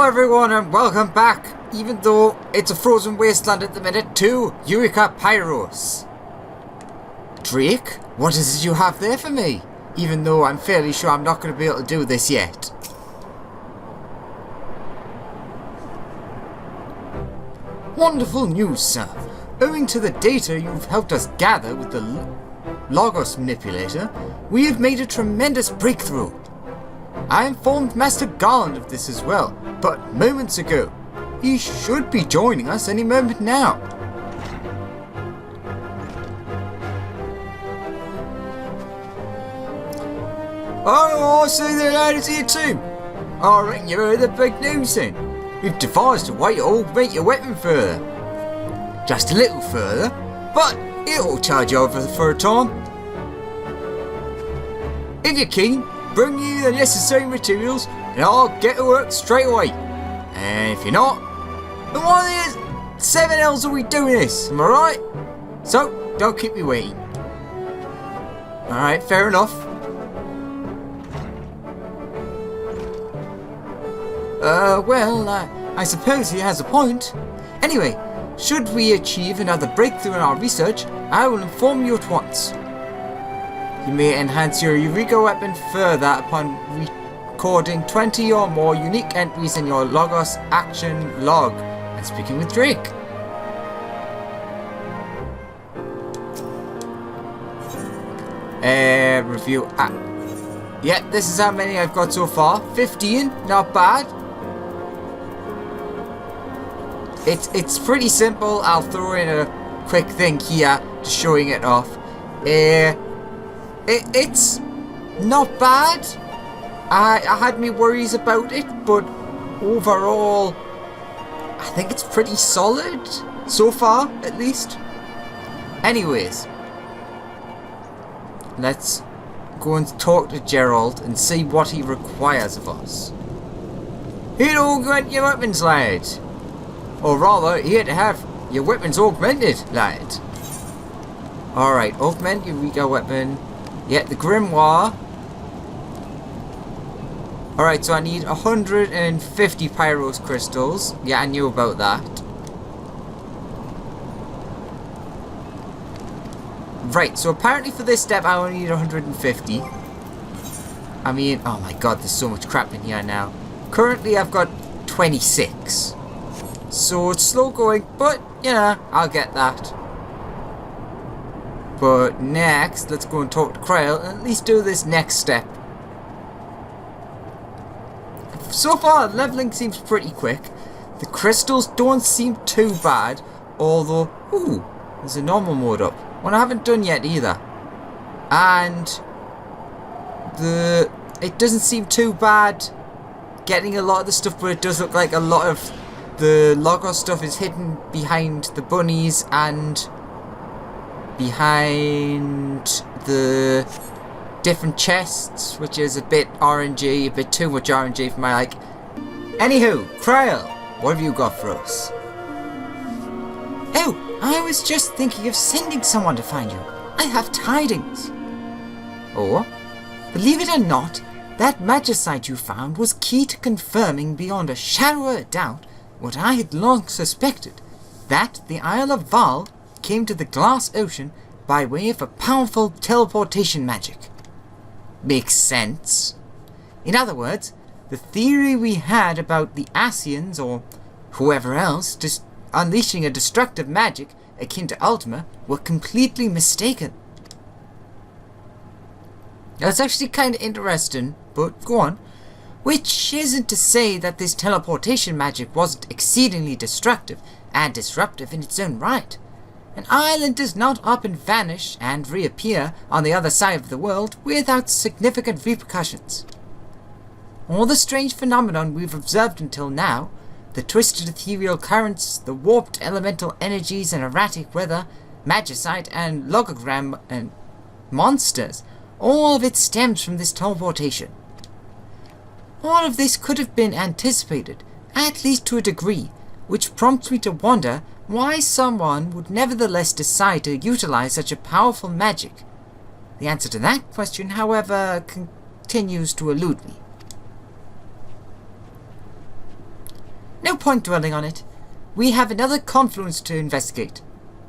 everyone and welcome back, even though it's a frozen wasteland at the minute, to Eureka Pyros. Drake, what is it you have there for me? Even though I'm fairly sure I'm not going to be able to do this yet. Wonderful news, sir. Owing to the data you've helped us gather with the Logos manipulator, we have made a tremendous breakthrough. I informed Master Garland of this as well, but moments ago. He should be joining us any moment now. Oh, so the ladies here too. I reckon you heard the big news then. We've devised a way to augment your weapon further. Just a little further, but it'll charge you over for a time. If you're keen, bring you the necessary materials and I'll get to work straight away. And if you're not, then why the 7 L's are we doing this? Am I right? So, don't keep me waiting. Alright, fair enough. I suppose he has a point. Anyway, should we achieve another breakthrough in our research, I will inform you at once. You may enhance your Eureka weapon further upon recording 20 or more unique entries in your Logos action log. And speaking with Drake. Review. Yeah, this is how many I've got so far. 15, not bad. It's pretty simple. I'll throw in a quick thing here, just showing it off. It's not bad. I had me worries about it, but overall, I think it's pretty solid so far, at least. Anyways, let's go and talk to Gerald and see what he requires of us. Here to augment your weapons, lad. Or rather, here to have your weapons augmented, lad. Alright, augment your Eureka weapon. Yeah, the Grimoire. Alright, so I need 150 Pyros crystals. Yeah, I knew about that. Right, so apparently for this step I only need 150. I mean, oh my god, there's so much crap in here now. Currently I've got 26. So it's slow going, but, you know, I'll get that. But next, let's go and talk to Krail and at least do this next step. So far, leveling seems pretty quick. The crystals don't seem too bad, although, ooh, there's a normal mode up. One I haven't done yet either. And it doesn't seem too bad getting a lot of the stuff, but it does look like a lot of the Logos stuff is hidden behind the bunnies and behind the different chests, which is a bit RNG, a bit too much RNG for my like. Anywho, Krail, what have you got for us? Oh, I was just thinking of sending someone to find you. I have tidings. Oh? Believe it or not, that magicite you found was key to confirming beyond a shadow of a doubt what I had long suspected, that the Isle of Val came to the Glass Ocean by way of a powerful teleportation magic. Makes sense. In other words, the theory we had about the Asians or whoever else just unleashing a destructive magic akin to Ultima were completely mistaken. That's actually kind of interesting, but go on. Which isn't to say that this teleportation magic wasn't exceedingly destructive and disruptive in its own right. An island does not up and vanish and reappear on the other side of the world without significant repercussions. All the strange phenomenon we've observed until now, the twisted ethereal currents, the warped elemental energies and erratic weather, magicite and logogram and monsters, all of it stems from this teleportation. All of this could have been anticipated, at least to a degree, which prompts me to wonder why someone would nevertheless decide to utilize such a powerful magic. The answer to that question, however, continues to elude me. no point dwelling on it. We have another confluence to investigate.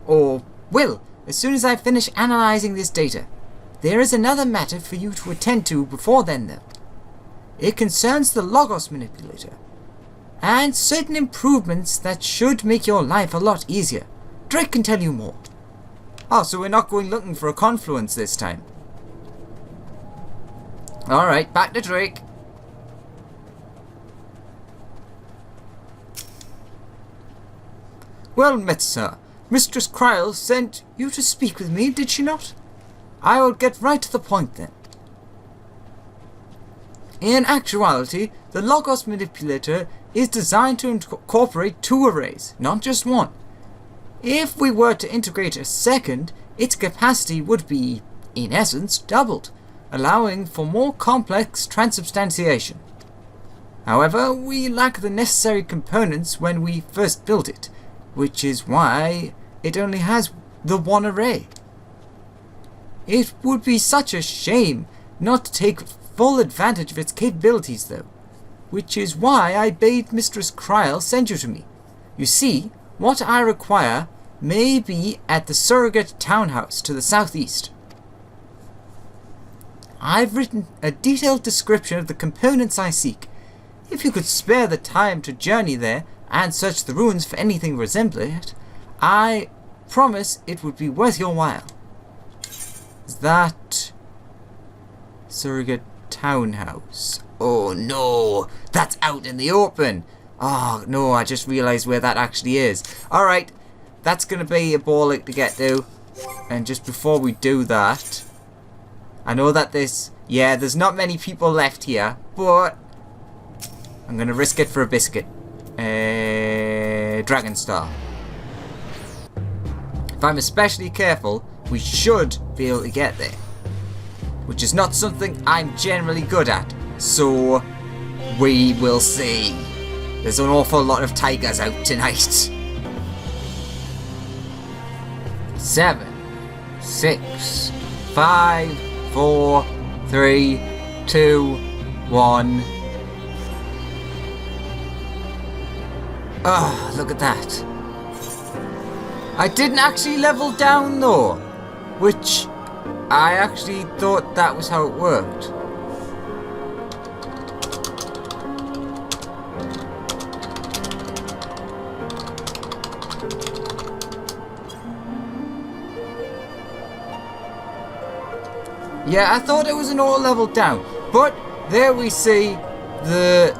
Or will, as soon as I finish analysing this data. There is another matter for you to attend to before then, though. It concerns the Logos Manipulator, and certain improvements that should make your life a lot easier. Drake can tell you more. Oh, so we're not going looking for a confluence this time. Alright, back to Drake. Well met, sir. Mistress Kryl sent you to speak with me, did she not? I will get right to the point then. In actuality, the Logos Manipulator is designed to incorporate 2 arrays, not just one. If we were to integrate a second, its capacity would be, in essence, doubled, allowing for more complex transubstantiation. However, we lack the necessary components when we first built it, which is why it only has the 1 array. It would be such a shame not to take full advantage of its capabilities though, which is why I bade Mistress Kryl send you to me. You see, what I require may be at the surrogate townhouse to the southeast. I've written a detailed description of the components I seek. If you could spare the time to journey there and search the ruins for anything resembling it, I promise it would be worth your while. Is that surrogate townhouse? Oh no, that's out in the open. Oh no, I just realised where that actually is. Alright, that's going to be a ball ache to get to. And just before we do that, I know that there's not many people left here, but I'm going to risk it for a biscuit. Dragon Star. If I'm especially careful, we should be able to get there. Which is not something I'm generally good at. So, we will see. There's an awful lot of tigers out tonight. 7, 6, 5, 4, 3, 2, 1. Oh, look at that. I didn't actually level down though, which I actually thought that was how it worked. Yeah, I thought it was an auto level down, but there we see the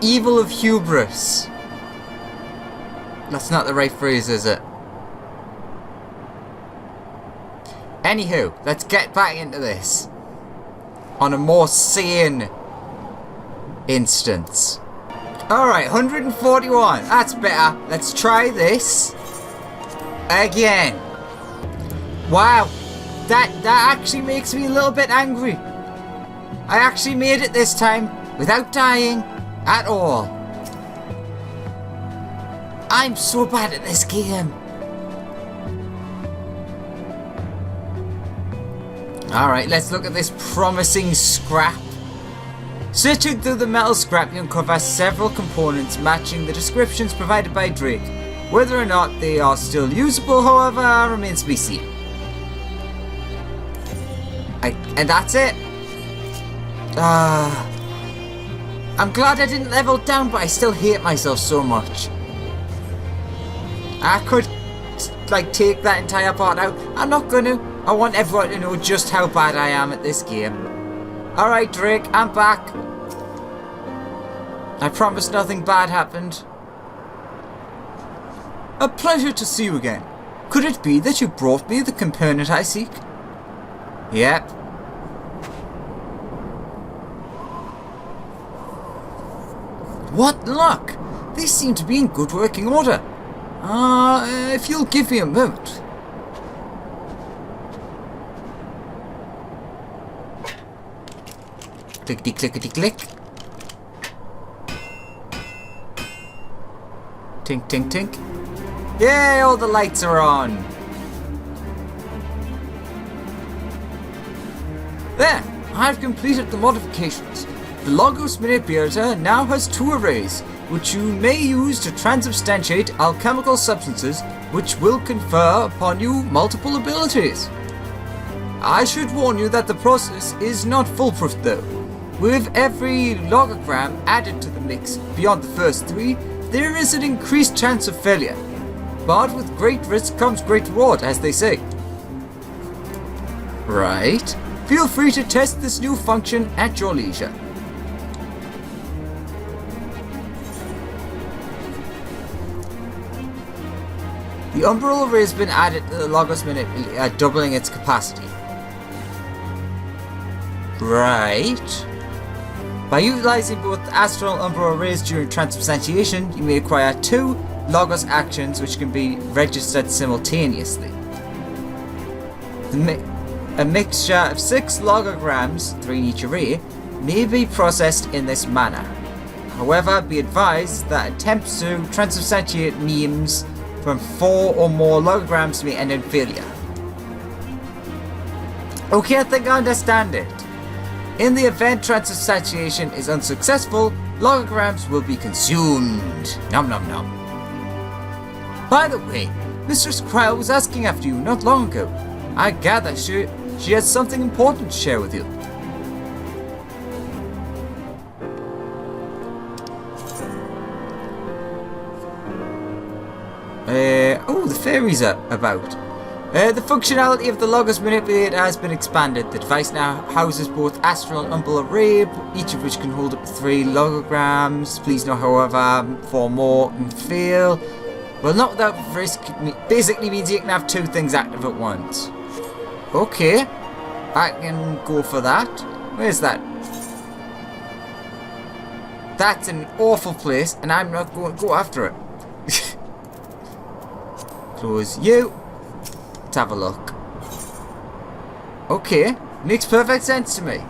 evil of hubris. That's not the right phrase, is it? Anywho, let's get back into this on a more sane instance. Alright, 141. That's better. Let's try this again. Wow. That actually makes me a little bit angry. I actually made it this time without dying at all. I'm so bad at this game. Alright, let's look at this promising scrap. Searching through the metal scrap, you uncover several components matching the descriptions provided by Drake. Whether or not they are still usable, however, remains to be seen. And that's it. I'm glad I didn't level down, but I still hate myself so much. I could, like, take that entire part out. I'm not gonna. I want everyone to know just how bad I am at this game. Alright, Drake, I'm back. I promise nothing bad happened. A pleasure to see you again. Could it be that you brought me the component I seek? Yep. What luck! They seem to be in good working order. If you'll give me a moment. Clickety clickety click. Tink tink tink. Yay, all the lights are on. There, I've completed the modifications. The Logos Manipulator now has 2 arrays, which you may use to transubstantiate alchemical substances, which will confer upon you multiple abilities. I should warn you that the process is not foolproof though. With every logogram added to the mix beyond the first 3, there is an increased chance of failure. But with great risk comes great reward, as they say. Right. Feel free to test this new function at your leisure. The umbral array has been added to the Logos manipulator, doubling its capacity. Right. By utilizing both astral and umbral arrays during transubstantiation, you may acquire 2 Logos actions which can be registered simultaneously. A mixture of 6 logograms, 3 in each array, may be processed in this manner. However, be advised that attempts to transubstantiate memes from 4 or more logograms may end in failure. Okay, I think I understand it. In the event transubstantiation is unsuccessful, logograms will be consumed. Nom nom nom. By the way, Mistress Kryle was asking after you not long ago. I gather she has something important to share with you. Oh, the fairies are about. The functionality of the Logos manipulator has been expanded. The device now houses both astral and umbral array, each of which can hold up to 3 logograms. Please note, however, 4 more can fail. Well, not without risk. Basically means you can have 2 things active at once. Okay, I can go for that. Where's that? That's an awful place, and I'm not going to go after it. Close you. Let's have a look. Okay, makes perfect sense to me.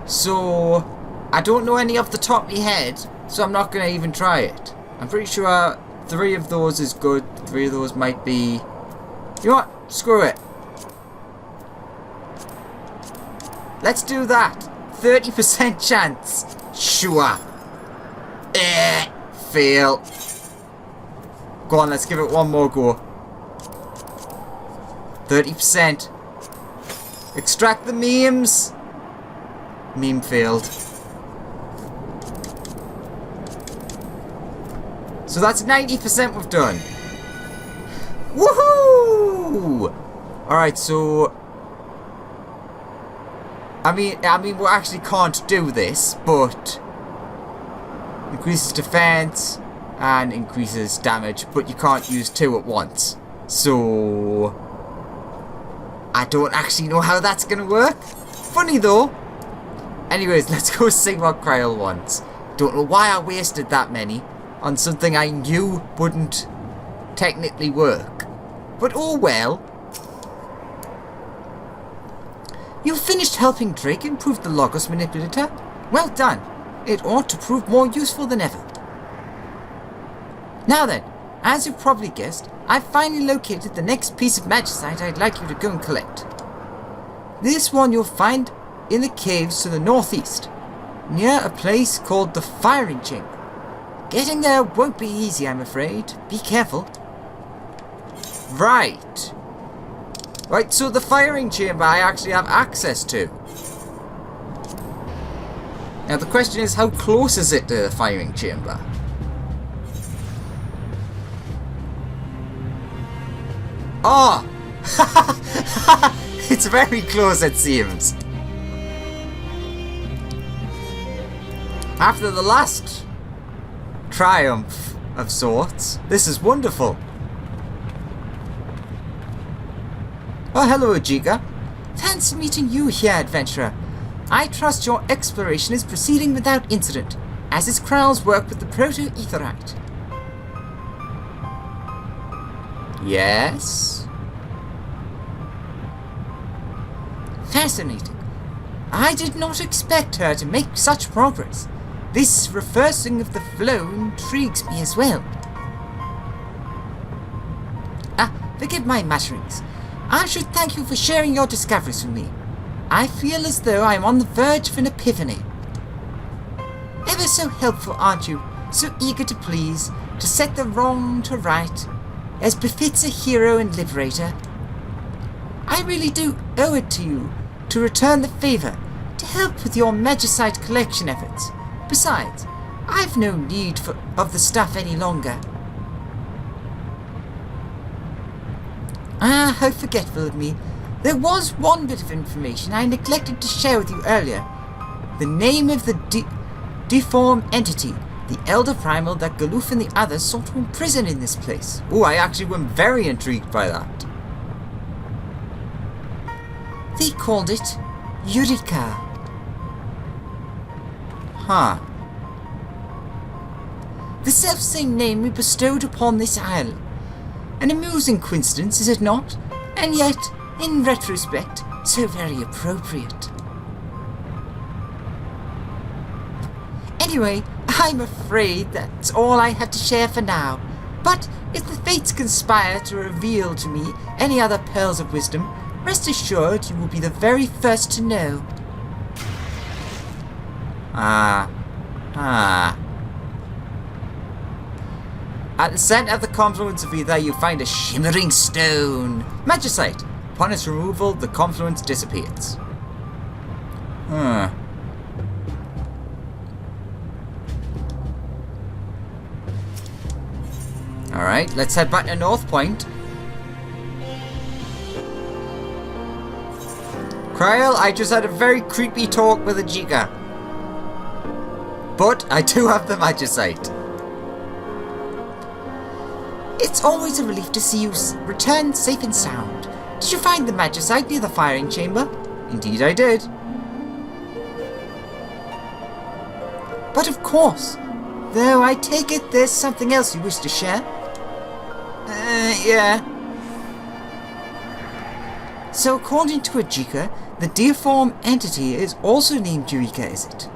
So, I don't know any off the top of my head, so I'm not going to even try it. I'm pretty sure 3 of those is good, 3 of those might be... You know what? Screw it. Let's do that. 30% chance. Sure. Fail. Go on, let's give it one more go. 30%. Extract the memes. Meme failed. So that's 90% we've done. Woohoo! Alright, so... I mean, we actually can't do this, but... Increases defense and increases damage, but you can't use 2 at once. So... I don't actually know how that's gonna work. Funny though. Anyways, let's go see what Kryle wants. Don't know why I wasted that many on something I knew wouldn't technically work. But oh well. You finished helping Drake improve the Logos manipulator? Well done. It ought to prove more useful than ever. Now then, as you've probably guessed, I've finally located the next piece of magicite I'd like you to go and collect. This one you'll find in the caves to the northeast, near a place called the Firing Chamber. Getting there won't be easy, I'm afraid. Be careful. Right. Right, so the Firing Chamber I actually have access to. Now the question is, how close is it to the Firing Chamber? Oh! It's very close, it seems. After the last triumph of sorts, this is wonderful. Oh, hello, Eureka. Fancy meeting you here, adventurer. I trust your exploration is proceeding without incident, as is Kryle's work with the proto-etherite. Yes? Fascinating. I did not expect her to make such progress. This reversing of the flow intrigues me as well. Forgive my mutterings. I should thank you for sharing your discoveries with me. I feel as though I am on the verge of an epiphany. Ever so helpful, aren't you? so eager to please, to set the wrong to right, as befits a hero and liberator. I really do owe it to you to return the favour, to help with your magicite collection efforts. Besides, I've no need of the stuff any longer. Ah, how forgetful of me. There was one bit of information I neglected to share with you earlier. The name of the deformed entity, the Elder Primal that Galoof and the others sought to imprison in this place. Oh, I actually am very intrigued by that. They called it Eureka. Huh. The self-same name we bestowed upon this isle. An amusing coincidence, is it not? And yet, in retrospect, so very appropriate. Anyway, I'm afraid that's all I have to share for now. But if the fates conspire to reveal to me any other pearls of wisdom, rest assured you will be the very first to know. At the center of the confluence of either, you find a shimmering stone. Magicite. Upon its removal, the confluence dissipates. Alright, let's head back to North Point. Kryl, I just had a very creepy talk with a Jika. But I do have the Magicite. It's always a relief to see you return safe and sound. Did you find the Magicite near the firing chamber? Indeed I did. But of course. Though I take it there's something else you wish to share? Yeah. So according to Ajika, the deformed entity is also named Eureka, is it?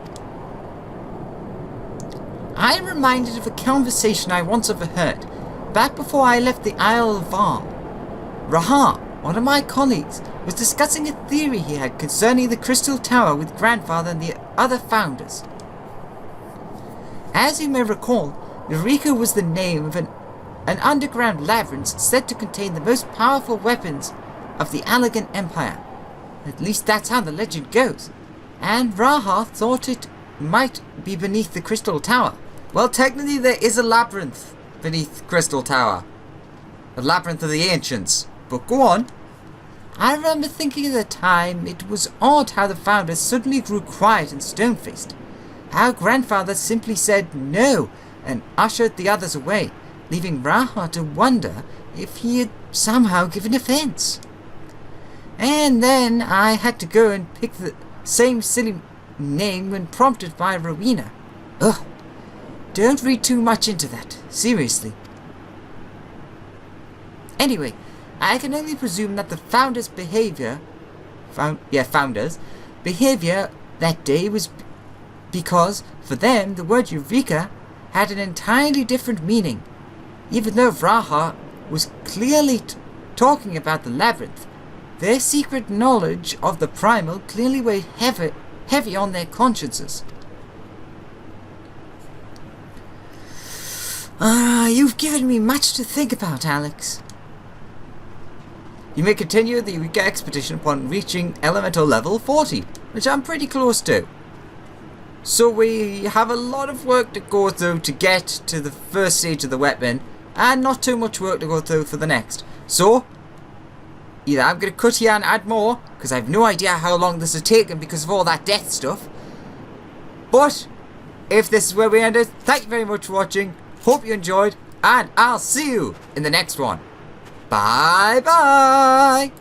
I am reminded of a conversation I once overheard, back before I left the Isle of Varl. Rahar, one of my colleagues, was discussing a theory he had concerning the Crystal Tower with Grandfather and the other founders. As you may recall, Eureka was the name of an underground labyrinth said to contain the most powerful weapons of the Allegan Empire. At least that's how the legend goes. And Rahar thought it might be beneath the Crystal Tower. Well, technically there is a labyrinth beneath Crystal Tower. The Labyrinth of the Ancients. But go on. I remember thinking at the time it was odd how the founders suddenly grew quiet and stone-faced. How Grandfather simply said no and ushered the others away, leaving Rahar to wonder if he had somehow given offense. And then I had to go and pick the same silly name when prompted by Rowena. Ugh. Don't read too much into that. Seriously. Anyway, I can only presume that the founders' behavior that day was because, for them, the word Eureka had an entirely different meaning. Even though Rahar was clearly talking about the labyrinth, their secret knowledge of the primal clearly weighed heavy on their consciences. You've given me much to think about, Alex. You may continue the Eureka expedition upon reaching elemental level 40, which I'm pretty close to. So we have a lot of work to go through to get to the first stage of the weapon, and not too much work to go through for the next. So, either I'm going to cut here and add more, because I have no idea how long this has taken because of all that death stuff. But, if this is where we ended, thank you very much for watching. Hope you enjoyed, and I'll see you in the next one. Bye bye!